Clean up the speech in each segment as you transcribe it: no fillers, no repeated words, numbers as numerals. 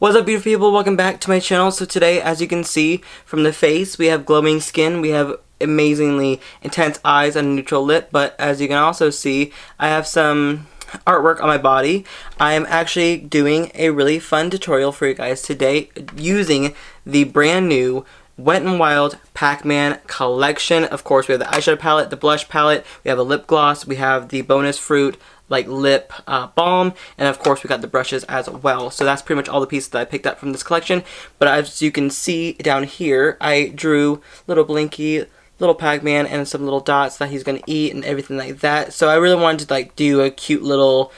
What's up, beautiful people? Welcome back to my channel. So today, as you can see from the face, we have glowing skin, we have amazingly intense eyes and a neutral lip, but as you can also see, I have some artwork on my body. I am actually doing a really fun tutorial for you guys today using the brand new Wet n Wild Pac-Man collection. Of course, we have the eyeshadow palette, the blush palette, we have a lip gloss, we have the bonus fruit like lip balm, and of course we got the brushes as well. So that's pretty much all the pieces that I picked up from this collection. But as you can see down here, I drew little Blinky, little Pac-Man, and some little dots that he's gonna eat and everything like that. So I really wanted to like do a cute little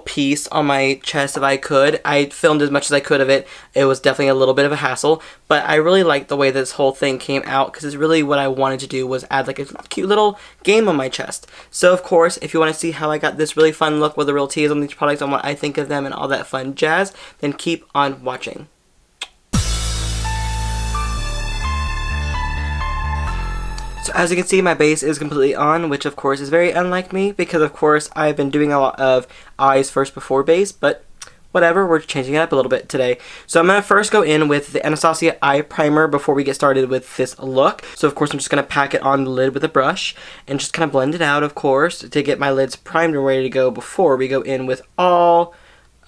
piece on my chest if I could. I filmed as much as I could of it. It was definitely a little bit of a hassle, but I really liked the way this whole thing came out because it's really what I wanted to do was add like a cute little game on my chest. So of course, if you want to see how I got this really fun look with the real teas on these products and what I think of them and all that fun jazz, then keep on watching. So as you can see, my base is completely on, which of course is very unlike me because of course I've been doing a lot of eyes first before base, but whatever, we're changing it up a little bit today. So I'm going to first go in with the Anastasia eye primer before we get started with this look. So of course I'm just going to pack it on the lid with a brush and just kind of blend it out, of course, to get my lids primed and ready to go before we go in with all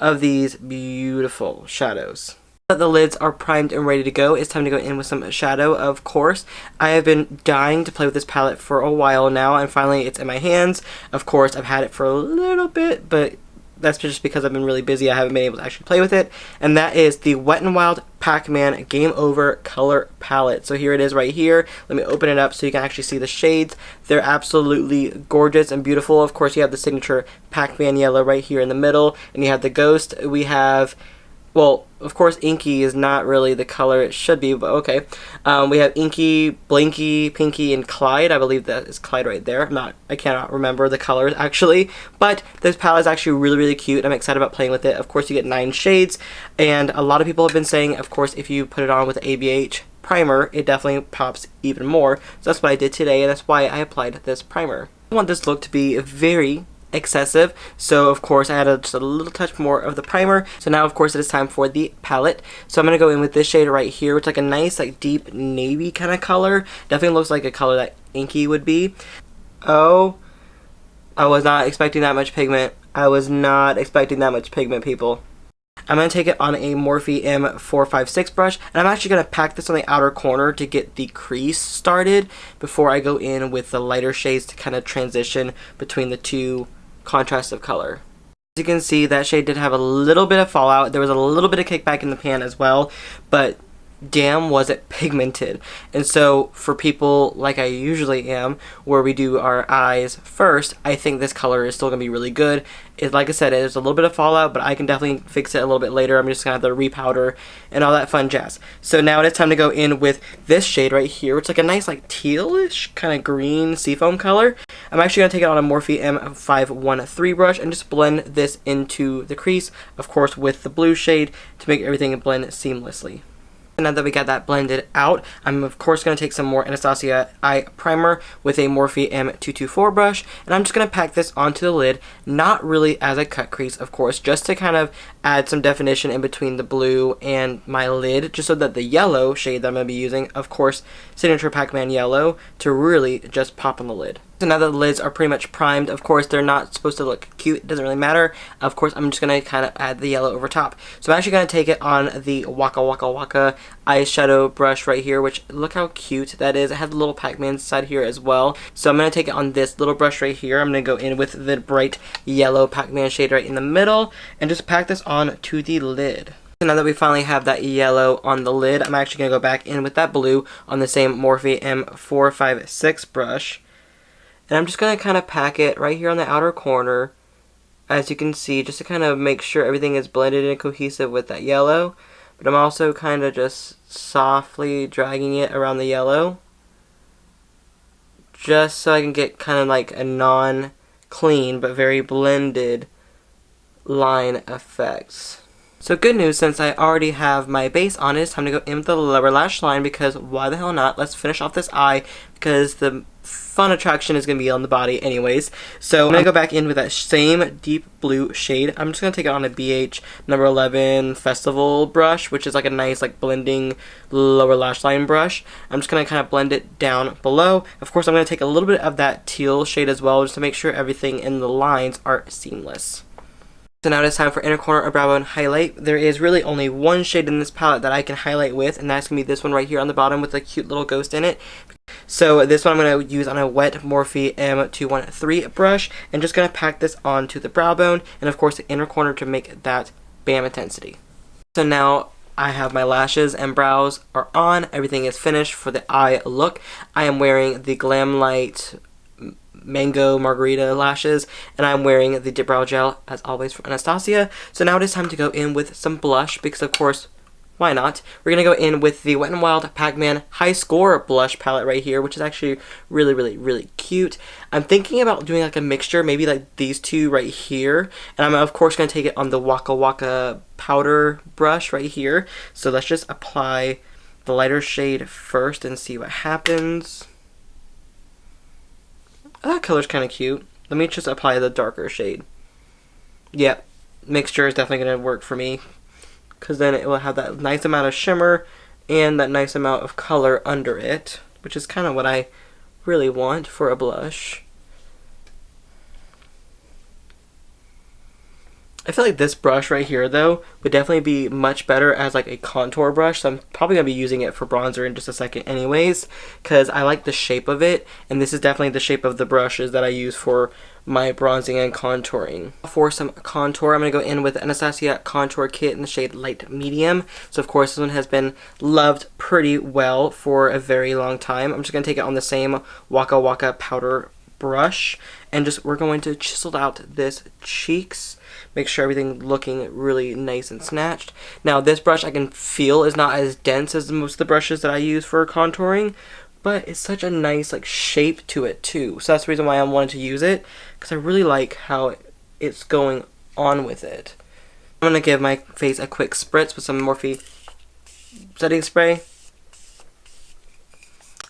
of these beautiful shadows. Now that the lids are primed and ready to go, it's time to go in with some shadow, of course. I have been dying to play with this palette for a while now, and finally it's in my hands. Of course, I've had it for a little bit, but that's just because I've been really busy. I haven't been able to actually play with it. And that is the Wet n Wild Pac-Man Game Over Color Palette. So here it is right here. Let me open it up so you can actually see the shades. They're absolutely gorgeous and beautiful. Of course, you have the signature Pac-Man yellow right here in the middle, and you have the ghost. We have... well, of course, Inky is not really the color it should be, but okay. We have Inky, Blinky, Pinky, and Clyde. I believe that is Clyde right there. I cannot remember the colors, actually. But this palette is actually really, really cute. I'm excited about playing with it. Of course, you get 9 shades. And a lot of people have been saying, of course, if you put it on with ABH primer, it definitely pops even more. So that's what I did today, and that's why I applied this primer. I want this look to be very excessive, so of course I added just a little touch more of the primer. So now of course it is time for the palette. So I'm gonna go in with this shade right here, which is like a nice like deep navy kind of color. Definitely looks like a color that Inky would be. Oh, I was not expecting that much pigment. I was not expecting that much pigment, people. I'm going to take it on a Morphe M456 brush, and I'm actually going to pack this on the outer corner to get the crease started before I go in with the lighter shades to kind of transition between the two contrasts of color. As you can see, that shade did have a little bit of fallout. There was a little bit of kickback in the pan as well, but damn was it pigmented. And so for people like I usually am, where we do our eyes first, I think this color is still going to be really good. Like I said, there's a little bit of fallout, but I can definitely fix it a little bit later. I'm just going to have to repowder and all that fun jazz. So now it is time to go in with this shade right here, which is like a nice like tealish kind of green seafoam color. I'm actually going to take it on a Morphe M513 brush and just blend this into the crease, of course with the blue shade to make everything blend seamlessly. Now that we got that blended out, I'm of course going to take some more Anastasia eye primer with a Morphe M224 brush, and I'm just going to pack this onto the lid, not really as a cut crease, of course, just to kind of add some definition in between the blue and my lid, just so that the yellow shade that I'm going to be using, of course, signature Pac-Man yellow, to really just pop on the lid. So now that the lids are pretty much primed, of course, they're not supposed to look cute. It doesn't really matter. Of course, I'm just going to kind of add the yellow over top. So I'm actually going to take it on the Waka Waka Waka eyeshadow brush right here, which look how cute that is. It has a little Pac-Man side here as well. So I'm going to take it on this little brush right here. I'm going to go in with the bright yellow Pac-Man shade right in the middle and just pack this on to the lid. So now that we finally have that yellow on the lid, I'm actually going to go back in with that blue on the same Morphe M456 brush. And I'm just going to kind of pack it right here on the outer corner, as you can see, just to kind of make sure everything is blended and cohesive with that yellow. But I'm also kind of just softly dragging it around the yellow, just so I can get kind of like a non-clean but very blended line effects. So good news, since I already have my base on, it's time to go in with the lower lash line, because why the hell not? Let's finish off this eye, because the fun attraction is going to be on the body anyways. So I'm going to go back in with that same deep blue shade. I'm just going to take it on a BH number 11 Festival brush, which is like a nice like blending lower lash line brush. I'm just going to kind of blend it down below. Of course, I'm going to take a little bit of that teal shade as well, just to make sure everything in the lines are seamless. So now it's time for inner corner or brow bone highlight. There is really only one shade in this palette that I can highlight with, and that's going to be this one right here on the bottom with a cute little ghost in it. So this one I'm going to use on a wet Morphe M213 brush, and just going to pack this onto the brow bone, and of course the inner corner to make that bam intensity. So now I have my lashes and brows are on. Everything is finished for the eye look. I am wearing the Glam Light Mango Margarita lashes, and I'm wearing the Dip Brow Gel, as always, from Anastasia. So now it is time to go in with some blush, because of course, why not? We're going to go in with the Wet n Wild Pac-Man High Score blush palette right here, which is actually really cute. I'm thinking about doing like a mixture, maybe like these two right here, and I'm of course going to take it on the Waka Waka powder brush right here. So let's just apply the lighter shade first and see what happens. That color's kind of cute. Let me just apply the darker shade. Yep, mixture is definitely going to work for me, because then it will have that nice amount of shimmer and that nice amount of color under it, which is kind of what I really want for a blush. I feel like this brush right here, though, would definitely be much better as like a contour brush, so I'm probably going to be using it for bronzer in just a second anyways, because I like the shape of it, and this is definitely the shape of the brushes that I use for my bronzing and contouring. For some contour, I'm going to go in with Anastasia Contour Kit in the shade Light Medium. So of course this one has been loved pretty well for a very long time. I'm just going to take it on the same Waka Waka powder brush, and just we're going to chisel out this cheeks, make sure everything looking really nice and snatched. Now this brush I can feel is not as dense as most of the brushes that I use for contouring, but it's such a nice like shape to it too. So that's the reason why I wanted to use it, because I really like how it's going on with it. I'm going to give my face a quick spritz with some Morphe setting spray.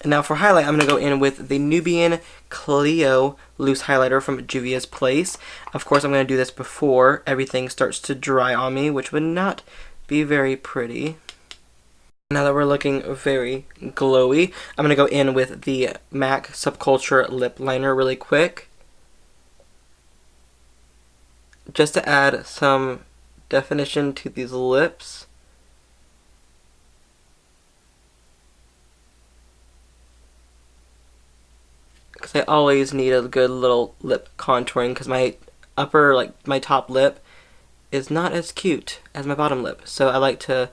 And now for highlight, I'm going to go in with the Nubian Clio loose highlighter from Juvia's Place. Of course, I'm going to do this before everything starts to dry on me, which would not be very pretty. Now that we're looking very glowy, I'm going to go in with the MAC Subculture lip liner really quick, just to add some definition to these lips. Because I always need a good little lip contouring, because my upper, like my top lip, is not as cute as my bottom lip. So I like to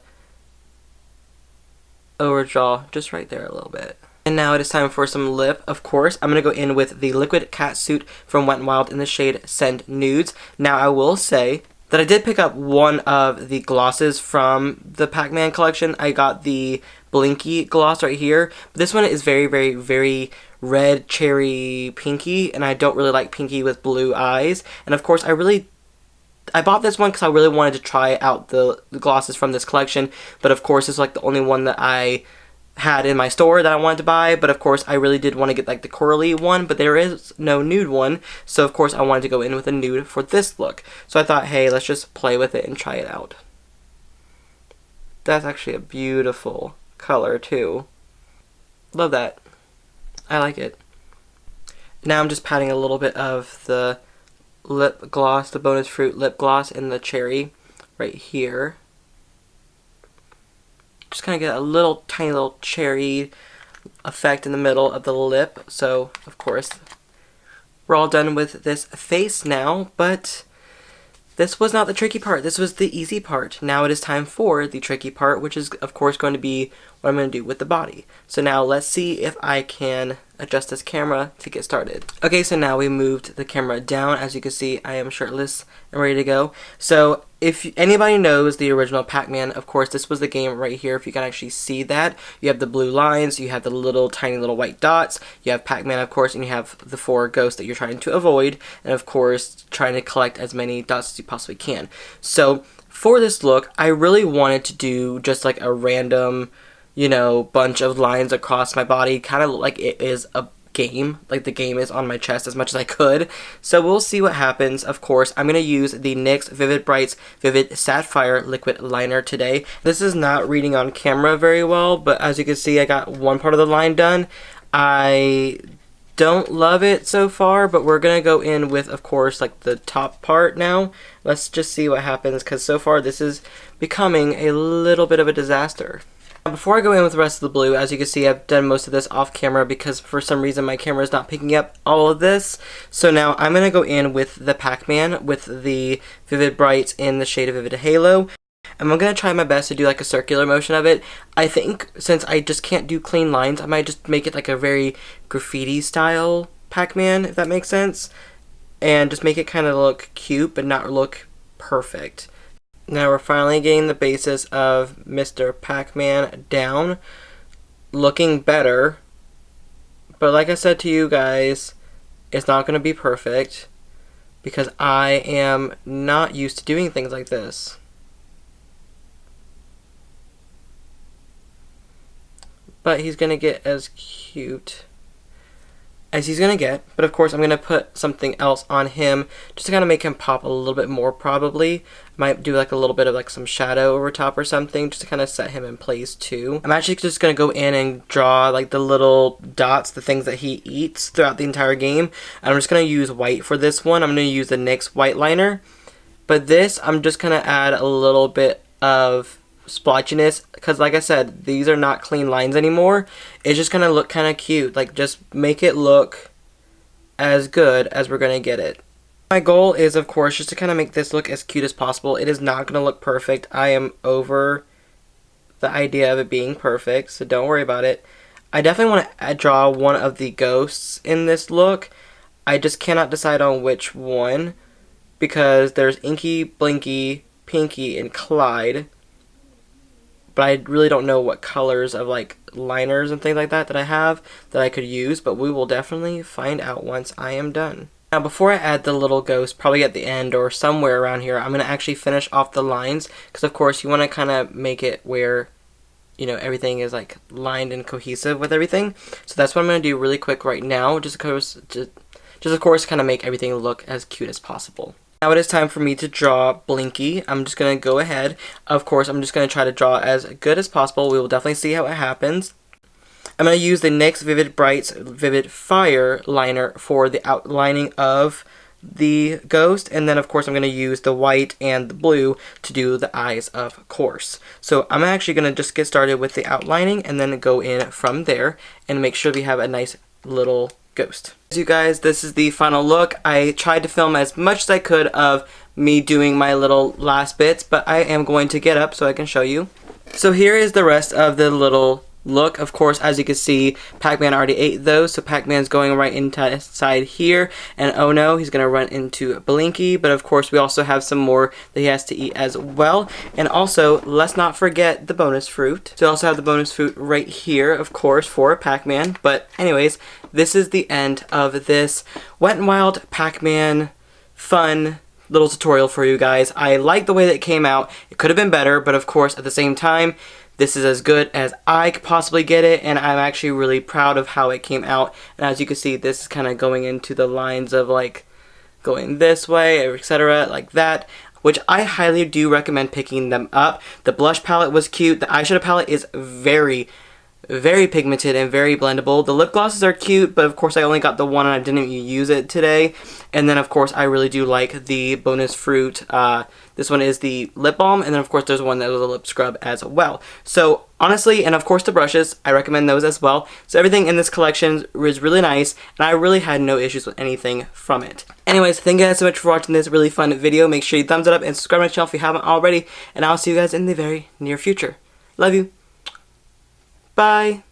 overdraw just right there a little bit. And now it is time for some lip, of course. I'm going to go in with the Liquid Catsuit from Wet n Wild in the shade Send Nudes. Now I will say that I did pick up one of the glosses from the Pac-Man collection. I got the Blinky gloss right here. But this one is very red cherry pinky, and I don't really like pinky with blue eyes. And of course I bought this one because I really wanted to try out the glosses from this collection, but of course it's like the only one that I had in my store that I wanted to buy. But of course I really did want to get like the corally one, but there is no nude one, so of course I wanted to go in with a nude for this look. So I thought, hey, let's just play with it and try it out. That's actually a beautiful color too. Love that. I like it. Now I'm just patting a little bit of the lip gloss, the Bonus Fruit lip gloss in the cherry right here. Just kind of get a little tiny little cherry effect in the middle of the lip. So of course we're all done with this face now, but this was not the tricky part. This was the easy part. Now it is time for the tricky part, which is of course going to be what I'm going to do with the body. So now let's see if I can adjust this camera to get started. Okay, so now we moved the camera down. As you can see, I am shirtless and ready to go. So if anybody knows the original Pac-Man, of course, this was the game right here. If you can actually see that, you have the blue lines, you have the little tiny little white dots, you have Pac-Man, of course, and you have the 4 ghosts that you're trying to avoid, and of course, trying to collect as many dots as you possibly can. So For this look, I really wanted to do just like a random, you know, bunch of lines across my body, kind of like it is a game, like the game is on my chest as much as I could. So we'll see what happens. Of course, I'm going to use the NYX Vivid Brights Vivid Sapphire Liquid Liner today. This is not reading on camera very well, but as you can see, I got one part of the line done. I don't love it so far, but we're going to go in with, of course, like the top part now. Let's just see what happens, because so far this is becoming a little bit of a disaster. Before I go in with the rest of the blue, as you can see, I've done most of this off camera because for some reason my camera is not picking up all of this. So now I'm going to go in with the Pac-Man with the Vivid Brights in the shade of Vivid Halo. And I'm going to try my best to do like a circular motion of it. I think since I just can't do clean lines, I might just make it like a very graffiti style Pac-Man, if that makes sense. And just make it kind of look cute but not look perfect. Now we're finally getting the basis of Mr. Pac-Man down, looking better, but like I said to you guys, it's not going to be perfect because I am not used to doing things like this. But he's going to get as cute as he's going to get, but of course I'm going to put something else on him just to kind of make him pop a little bit more probably. Might do like a little bit of like some shadow over top or something just to kind of set him in place too. I'm actually just going to go in and draw like the little dots, the things that he eats throughout the entire game. And I'm just going to use white for this one. I'm going to use the NYX white liner. But this, I'm just going to add a little bit of splotchiness because like I said, these are not clean lines anymore. It's just going to look kind of cute. Like just make it look as good as we're going to get it. My goal is, of course, just to kind of make this look as cute as possible. It is not going to look perfect. I am over the idea of it being perfect, so don't worry about it. I definitely want to draw one of the ghosts in this look. I just cannot decide on which one because there's Inky, Blinky, Pinky, and Clyde. But I really don't know what colors of like liners and things like that I have that I could use, but we will definitely find out once I am done. Now before I add the little ghost, probably at the end or somewhere around here, I'm going to actually finish off the lines because of course you want to kind of make it where, you know, everything is like lined and cohesive with everything. So that's what I'm going to do really quick right now, just of course kind of make everything look as cute as possible. Now it is time for me to draw Blinky. I'm just going to go ahead. Of course, I'm just going to try to draw as good as possible. We will definitely see how it happens. I'm going to use the NYX Vivid Brights Vivid Fire liner for the outlining of the ghost. And then, of course, I'm going to use the white and the blue to do the eyes, of course. So I'm actually going to just get started with the outlining and then go in from there and make sure we have a nice little ghost. As you guys, this is the final look. I tried to film as much as I could of me doing my little last bits, but I am going to get up so I can show you. So here is the rest of the little look. Of course, as you can see, Pac-Man already ate those, so Pac-Man's going right inside here, and oh no, he's going to run into Blinky, but of course we also have some more that he has to eat as well. And also, let's not forget the bonus fruit. So we also have the bonus fruit right here, of course, for Pac-Man. But anyways, this is the end of this Wet n Wild Pac-Man fun little tutorial for you guys. I like the way that it came out. It could have been better, but of course, at the same time, this is as good as I could possibly get it, and I'm actually really proud of how it came out. And as you can see, this is kind of going into the lines of like going this way, etc., like that, which I highly do recommend picking them up. The blush palette was cute. The eyeshadow palette is very pigmented and very blendable. The lip glosses are cute, but of course I only got the one and I didn't even use it today. And then of course I really do like the bonus fruit. This one is the lip balm, and then of course there's one that was a lip scrub as well. So honestly, and of course the brushes, I recommend those as well. So everything in this collection was really nice, and I really had no issues with anything from it. Anyways, thank you guys so much for watching this really fun video. Make sure you thumbs it up and subscribe to my channel if you haven't already, and I'll see you guys in the very near future. Love you. Bye.